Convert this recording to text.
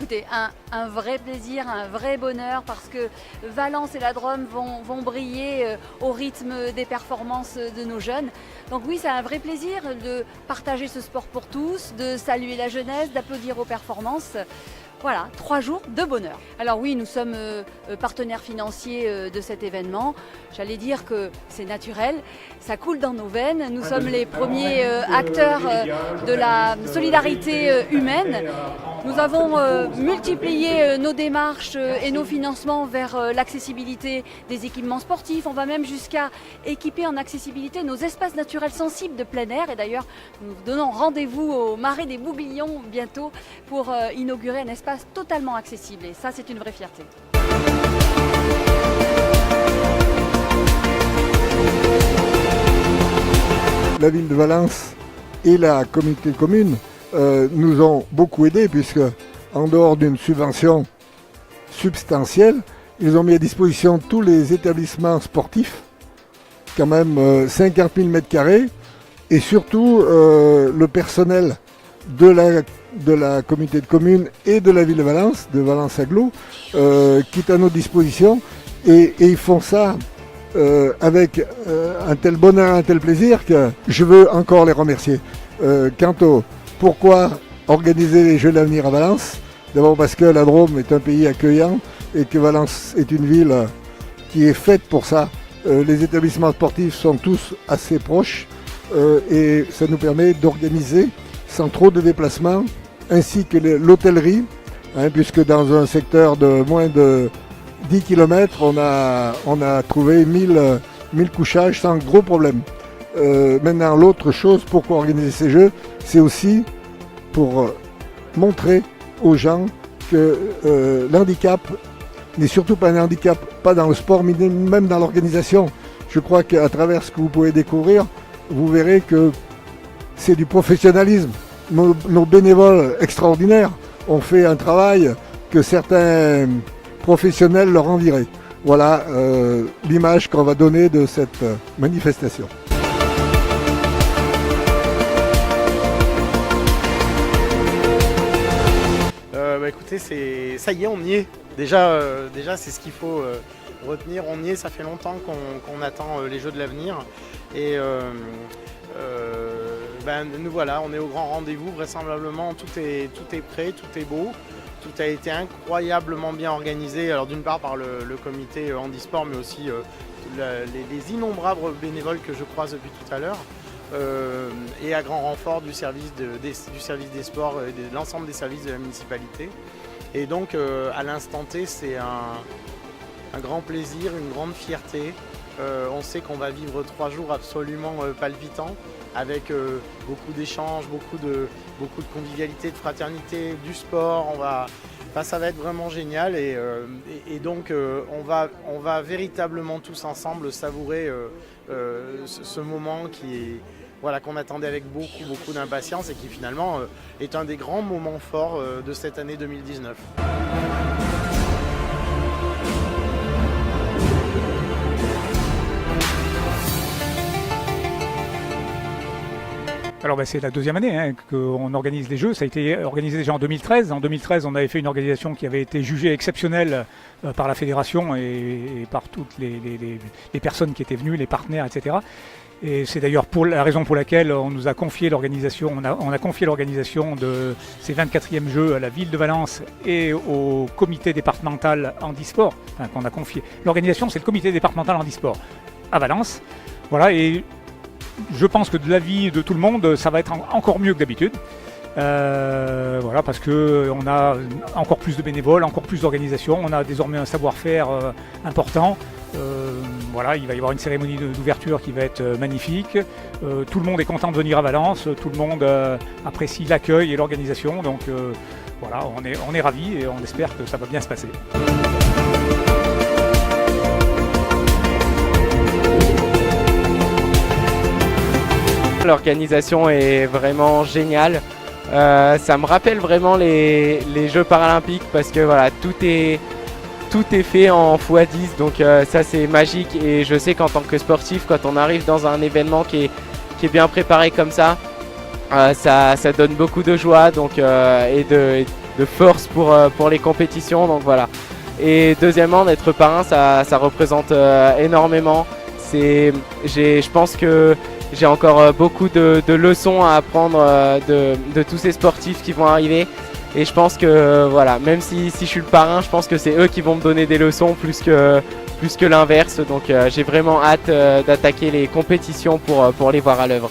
écoutez, un vrai plaisir, un vrai bonheur parce que Valence et la Drôme vont briller au rythme des performances de nos jeunes. Donc oui, c'est un vrai plaisir de partager ce sport pour tous, de saluer la jeunesse, d'applaudir aux performances. Voilà, 3 jours de bonheur. Alors oui, nous sommes partenaires financiers de cet événement. J'allais dire que c'est naturel, ça coule dans nos veines. Nous sommes les premiers acteurs de la solidarité humaine. Nous avons multiplié nos démarches et nos financements vers l'accessibilité des équipements sportifs. On va même jusqu'à équiper en accessibilité nos espaces naturels sensibles de plein air. Et d'ailleurs, nous donnons rendez-vous au Marais des Bouglions bientôt pour inaugurer un espace totalement accessible. Et ça, c'est une vraie fierté. La ville de Valence et la communauté de communes nous ont beaucoup aidés puisque, en dehors d'une subvention substantielle, ils ont mis à disposition tous les établissements sportifs, quand même 50 000 m², et surtout le personnel de la communauté de communes et de la ville de Valence Agglo, qui est à notre disposition, et ils font ça avec un tel bonheur, un tel plaisir que je veux encore les remercier. Quant au pourquoi organiser les Jeux de l'avenir à Valence, d'abord parce que la Drôme est un pays accueillant et que Valence est une ville qui est faite pour ça. Les établissements sportifs sont tous assez proches et ça nous permet d'organiser sans trop de déplacements, ainsi que l'hôtellerie, puisque dans un secteur de moins de 10 km, on a trouvé 1000 couchages sans gros problème. Maintenant, l'autre chose, pourquoi organiser ces jeux, c'est aussi pour montrer aux gens que l'handicap n'est surtout pas un handicap, pas dans le sport, mais même dans l'organisation. Je crois qu'à travers ce que vous pouvez découvrir, vous verrez que c'est du professionnalisme. Nos bénévoles extraordinaires ont fait un travail que certains professionnels leur envieraient. Voilà l'image qu'on va donner de cette manifestation. Écoutez, ça y est, on y est. Déjà c'est ce qu'il faut retenir. On y est, ça fait longtemps qu'on attend les Jeux de l'avenir. Et nous voilà, on est au grand rendez-vous. Vraisemblablement, tout est prêt, tout est beau. Tout a été incroyablement bien organisé. Alors d'une part par le comité handisport, mais aussi les innombrables bénévoles que je croise depuis tout à l'heure. Et à grand renfort du service des sports et de l'ensemble des services de la municipalité. Et donc à l'instant T, c'est un grand plaisir, une grande fierté. On sait qu'on va vivre 3 jours absolument palpitants, avec beaucoup d'échanges, beaucoup de convivialité, de fraternité, du sport. Ça va être vraiment génial et donc on va véritablement tous ensemble savourer ce moment qu'on attendait avec beaucoup d'impatience et qui finalement est un des grands moments forts de cette année 2019. Alors c'est la 2e année qu'on organise les Jeux. Ça a été organisé déjà en 2013. En 2013, on avait fait une organisation qui avait été jugée exceptionnelle par la fédération et par toutes les personnes qui étaient venues, les partenaires, etc. Et c'est d'ailleurs la raison pour laquelle on nous a confié l'organisation. On a confié l'organisation de ces 24e Jeux à la ville de Valence et au comité départemental handisport. Qu'on a confié. L'organisation, c'est le comité départemental handisport à Valence. Voilà. Et je pense que de l'avis de tout le monde, ça va être encore mieux que d'habitude. Voilà, parce qu'on a encore plus de bénévoles, encore plus d'organisations. On a désormais un savoir-faire important. Voilà, il va y avoir une cérémonie d'ouverture qui va être magnifique. Tout le monde est content de venir à Valence. Tout le monde apprécie l'accueil et l'organisation. Donc voilà, on est ravis et on espère que ça va bien se passer. L'organisation est vraiment géniale. Ça me rappelle vraiment les Jeux paralympiques parce que voilà, tout est fait en x10, donc ça c'est magique. Et je sais qu'en tant que sportif, quand on arrive dans un événement qui est bien préparé comme ça, ça donne beaucoup de joie, donc, et force pour les compétitions. Donc voilà. Et deuxièmement, d'être parrain, ça représente énormément. Je pense que j'ai encore beaucoup de leçons à apprendre de tous ces sportifs qui vont arriver. Et je pense que voilà, même si je suis le parrain, je pense que c'est eux qui vont me donner des leçons plus que l'inverse. Donc j'ai vraiment hâte d'attaquer les compétitions pour les voir à l'œuvre.